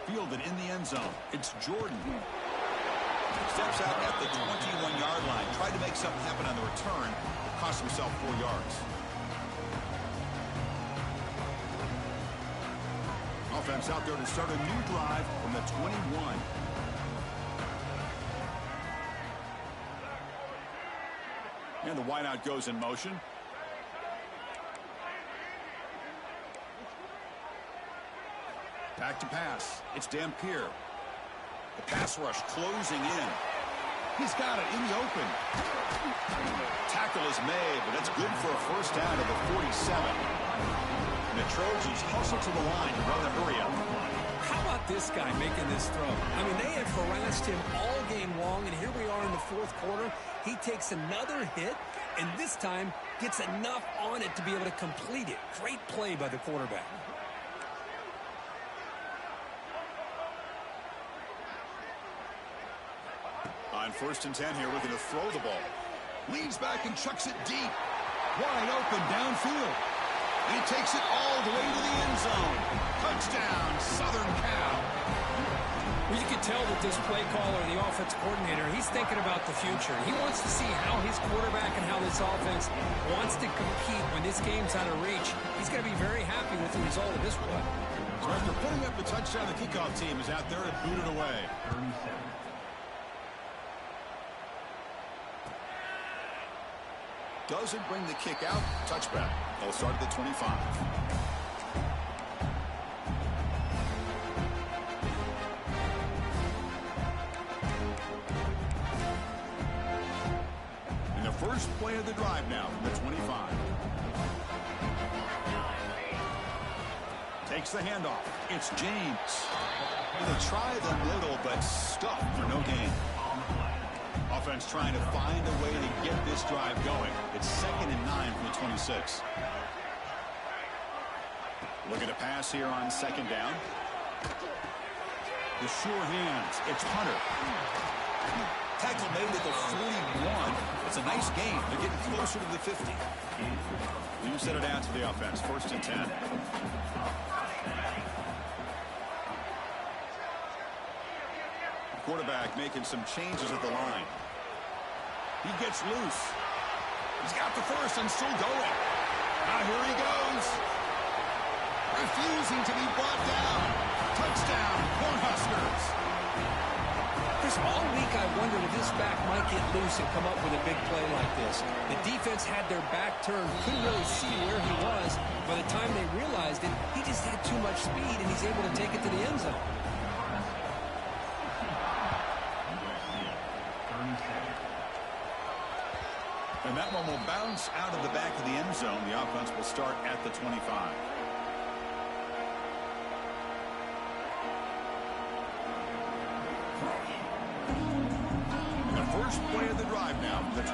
S1: Fielded in the end zone. It's Jordan. Steps out at the 21-yard line. Tried to make something happen on the return. Cost himself 4 yards. Offense out there to start a new drive from the 21. And the wideout goes in motion. Back to pass. It's Dampier. The pass rush closing in. He's got it in the open. Tackle is made, but that's good for a first down at the 47. And the Trojans hustle to the line to run the hurry up.
S2: How about this guy making this throw? I mean, they have harassed him all game long, and here we are in the fourth quarter. He takes another hit, and this time gets enough on it to be able to complete it. Great play by the quarterback.
S1: On 1st and 10 here, we're going to throw the ball. Leans back and chucks it deep. Wide open downfield. And he takes it all the way to the end zone. Touchdown, Southern Cal.
S2: Well, you can tell that this play caller, the offense coordinator, he's thinking about the future. He wants to see how his quarterback and how this offense wants to compete when this game's out of reach. He's going to be very happy with the result of this play.
S1: So after putting up the touchdown, the kickoff team is out there to boot it away.
S3: 37.
S1: Doesn't bring the kick out. Touchback. They'll start at the 25. And the first play of the drive now from the 25. Takes the handoff. It's James. They try the middle, but stuffed for no gain. Offense trying to find a way to get this drive going. It's 2nd and 9 from the 26. Looking to pass here on 2nd down. The sure hands. It's Hunter. Tackle made at the 41. It's a nice game. They're getting closer to the 50. You set it out to the offense. 1st and 10. Quarterback making some changes at the line. He gets loose. He's got the first and still going. Now here he goes. Refusing to be brought down. Touchdown, Cornhuskers.
S2: Chris, all week I wondered if this back might get loose and come up with a big play like this. The defense had their back turned, couldn't really see where he was. By the time they realized it, he just had too much speed, and he's able to take it to the end zone.
S1: And that one will bounce out of the back of the end zone. The offense will start at the 25. The first play of the drive now from the 25.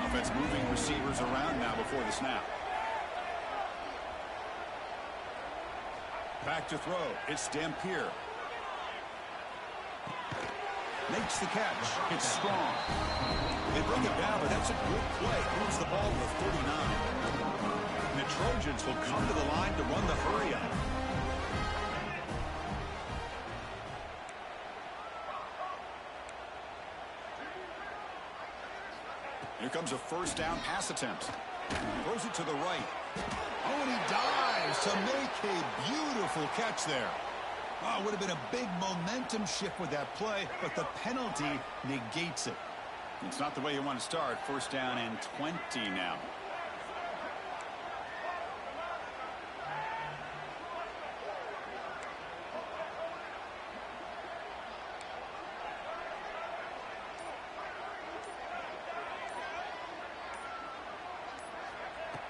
S1: Offense moving receivers around now before the snap. Back to throw. It's Dampier. Makes the catch. It's strong. They bring it down, but that's a good play. Moves the ball to the 39. And the Trojans will come to the line to run the hurry up. Here comes a first down pass attempt. Throws it to the right. Oh, and he dives to make a beautiful catch there. Oh, it would have been a big momentum shift with that play, but the penalty negates it. It's not the way you want to start. 1st down and 20 now.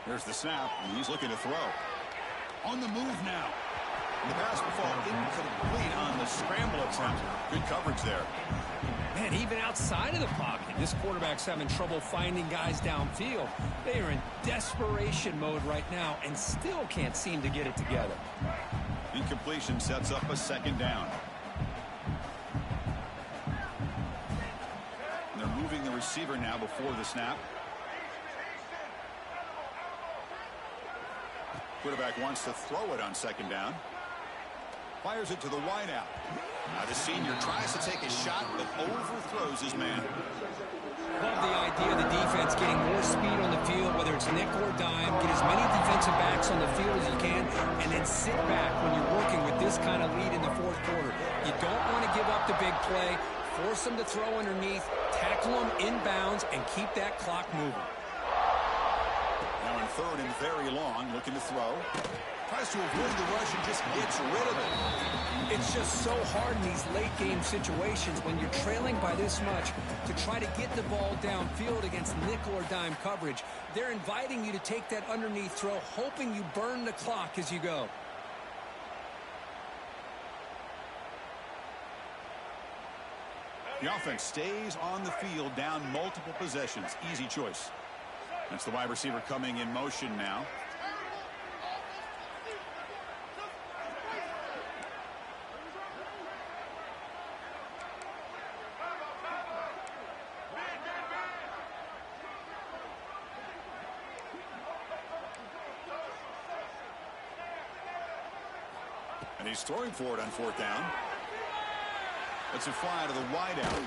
S1: There's the snap, and he's looking to throw. On the move now. The pass will fall incomplete on the scramble attempt. Good coverage there.
S2: Man, even outside of the pocket, this quarterback's having trouble finding guys downfield. They are in desperation mode right now and still can't seem to get it together.
S1: Incompletion sets up a 2nd down. And they're moving the receiver now before the snap. Quarterback wants to throw it on 2nd down. Fires it to the wideout. Now the senior tries to take a shot, but overthrows his man.
S2: Love the idea of the defense getting more speed on the field, whether it's nickel or dime. Get as many defensive backs on the field as you can, and then sit back when you're working with this kind of lead in the fourth quarter. You don't want to give up the big play. Force them to throw underneath, tackle them inbounds, and keep that clock moving.
S1: Now in third and very long, looking to throw. Tries to avoid the rush and just gets rid of it.
S2: It's just so hard in these late-game situations when you're trailing by this much to try to get the ball downfield against nickel or dime coverage. They're inviting you to take that underneath throw, hoping you burn the clock as you go.
S1: The offense stays on the field, down multiple possessions. Easy choice. That's the wide receiver coming in motion now. And he's throwing for it on fourth down. It's a fly to the wideout.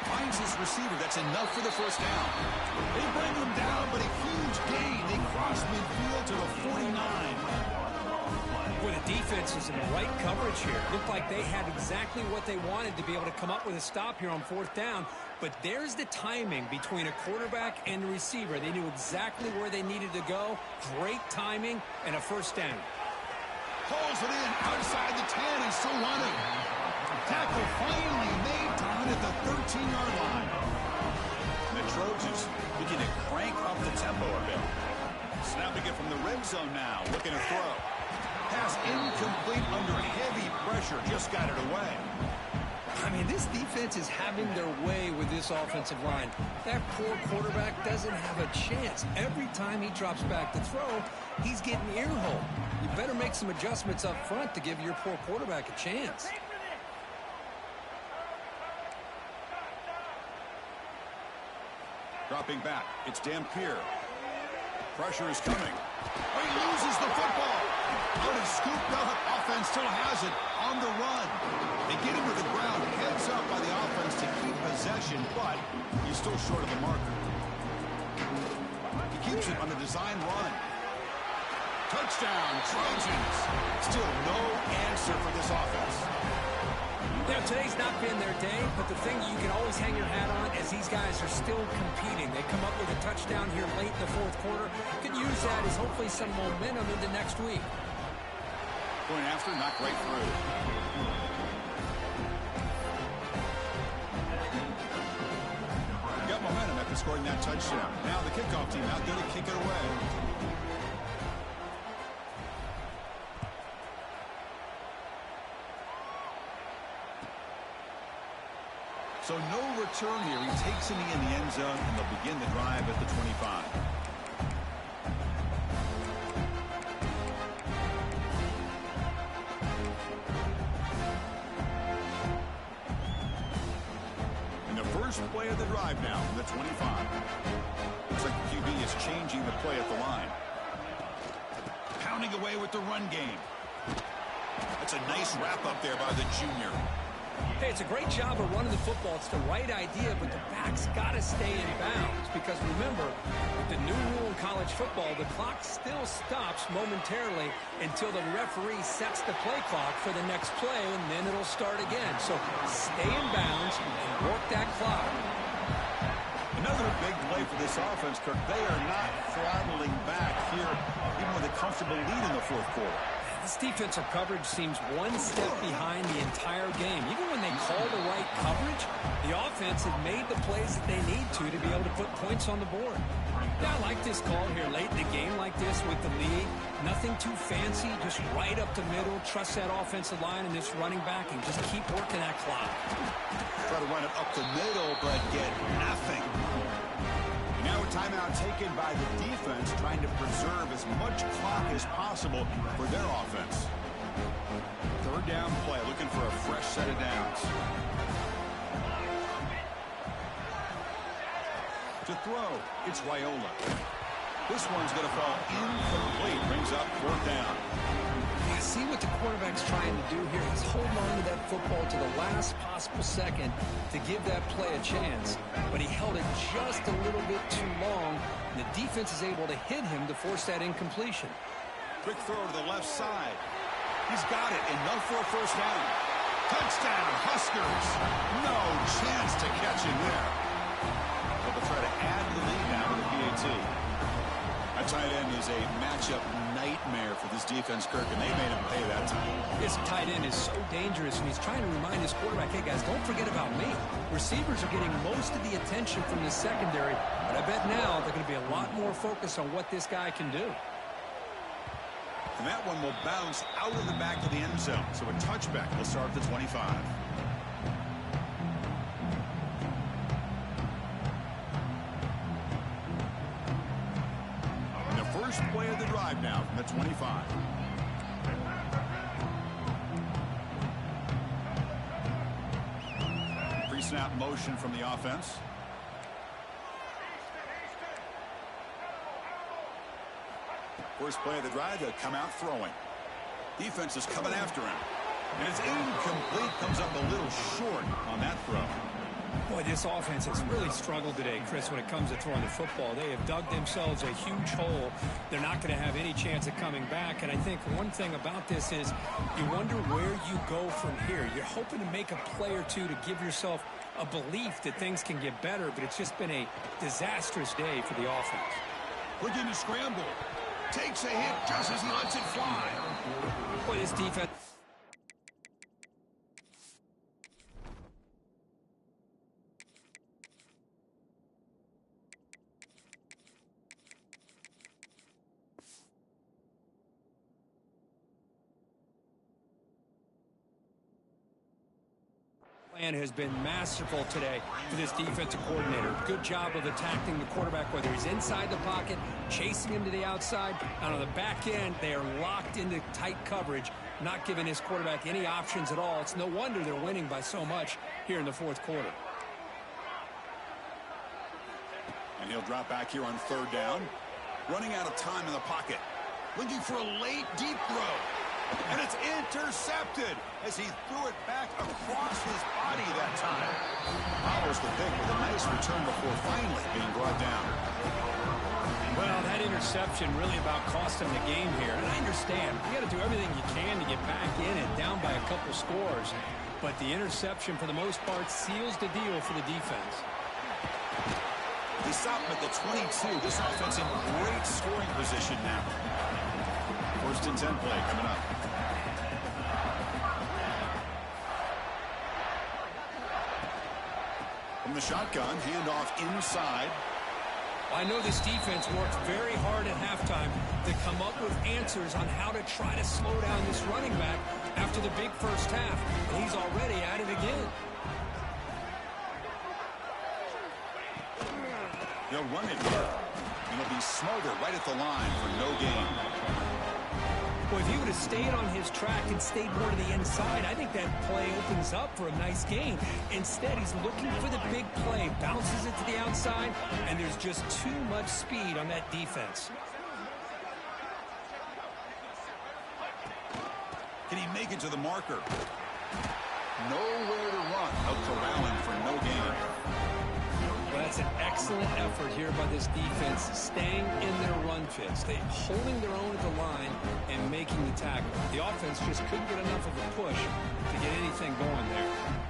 S1: Finds his receiver. That's enough for the first down. They bring him down, but a huge gain. They cross midfield to the 49.
S2: Well, the defense is in the right coverage here. Looked like they had exactly what they wanted to be able to come up with a stop here on fourth down. But there's the timing between a quarterback and the receiver. They knew exactly where they needed to go. Great timing and a first down.
S1: Pulls it in outside the 10 and still running. Tackle finally made down at the 13-yard line. And the Trojans looking to crank up the tempo a bit. Snapping it from the red zone now, looking to throw. Pass incomplete under heavy pressure, just got it away.
S2: I mean, this defense is having their way with this offensive line. That poor quarterback doesn't have a chance. Every time he drops back to throw, he's getting ear-hole. You better make some adjustments up front to give your poor quarterback a chance.
S1: Dropping back, it's Dampier. Pressure is coming. Oh, he loses the football. Out and scooped up. Offense still has it on the run. They get him to the ground. Heads up by the offense to keep possession, but he's still short of the marker. He keeps it on the design run. Touchdown, Trojans. Still no answer for this offense.
S2: You know, today's not been their day, but the thing you can always hang your hat on is these guys are still competing. They come up with a touchdown here late in the fourth quarter. Could use that as hopefully some momentum into next week.
S1: Going after, knocked right through. Got momentum after scoring that touchdown. Now the kickoff team out there to kick it away. So no return here. He takes it in the end zone, and they'll begin the drive at the 25. And the first play of the drive now from the 25. Looks like the QB is changing the play at the line. Pounding away with the run game. That's a nice wrap up there by the junior.
S2: Hey, it's a great job of running the football. It's the right idea, but the back's got to stay in bounds. Because remember, with the new rule in college football, the clock still stops momentarily until the referee sets the play clock for the next play, and then it'll start again. So stay in bounds and work that clock.
S1: Another big play for this offense, Kirk. They are not throttling back here, even with a comfortable lead in the fourth quarter.
S2: This defensive coverage seems one step behind the entire game. Even when they call the right coverage, the offense has made the plays that they need to be able to put points on the board. Yeah, I like this call here late in the game like this with the lead. Nothing too fancy, just right up the middle. Trust that offensive line and this running back and just keep working that clock.
S1: Try to run it up the middle, but get nothing. Now a timeout taken by the defense, trying to preserve as much clock as possible for their offense. Third down play, looking for a fresh set of downs. To throw, it's Raiola. This one's going to fall incomplete, brings up fourth down.
S2: See what the quarterback's trying to do here. He's holding on to that football to the last possible second to give that play a chance. But he held it just a little bit too long, and the defense is able to hit him to force that incompletion.
S1: Quick throw to the left side. He's got it, enough for a first down. Touchdown, Huskers. No chance to catch him there. But they'll try to add to the lead now with the PAT. That tight end is a matchup nightmare for this defense, Kirk, and they made him pay that time.
S2: This tight end is so dangerous, and he's trying to remind his quarterback, hey, guys, don't forget about me. Receivers are getting most of the attention from the secondary, but I bet now they're going to be a lot more focused on what this guy can do.
S1: And that one will bounce out of the back of the end zone, so a touchback will start at the 25. First play of the drive now from the 25. Pre-snap motion from the offense. First play of the drive, they'll come out throwing. Defense is coming after him. And it's incomplete, comes up a little short on that throw.
S2: Boy, this offense has really struggled today, Chris, when it comes to throwing the football. They have dug themselves a huge hole. They're not going to have any chance of coming back. And I think one thing about this is you wonder where you go from here. You're hoping to make a play or two to give yourself a belief that things can get better, but it's just been a disastrous day for the offense.
S1: Looking to scramble. Takes a hit just as he lets it fly.
S2: Boy, this defense... has been masterful today for this defensive coordinator. Good job of attacking the quarterback, whether he's inside the pocket, chasing him to the outside. And on the back end, they are locked into tight coverage, not giving his quarterback any options at all. It's no wonder they're winning by so much here in the fourth quarter.
S1: And he'll drop back here on third down. Running out of time in the pocket. Looking for a late, deep throw. And it's intercepted as he threw it back across his body that time. Follows the pick with a nice return before finally being brought down.
S2: Well, that interception really about cost him the game here. And I understand. You got to do everything you can to get back in it, down by a couple scores. But the interception, for the most part, seals the deal for the defense.
S1: They stop him at the 22. This offense in great scoring position now. First and 10 play coming up. From the shotgun, handoff inside.
S2: I know this defense worked very hard at halftime to come up with answers on how to try to slow down this running back after the big first half. And he's already at it again.
S1: They'll run it here. And it'll be Smoger right at the line for no gain.
S2: Well, if he would have stayed on his track and stayed more to the inside, I think that play opens up for a nice gain. Instead, he's looking for the big play, bounces it to the outside, and there's just too much speed on that defense.
S1: Can he make it to the marker? Nowhere to run. Out corralling for no gain.
S2: Well, that's an excellent effort here by this defense, staying in their run fits. They're holding their own at the line and making the tackle. The offense just couldn't get enough of a push to get anything going there.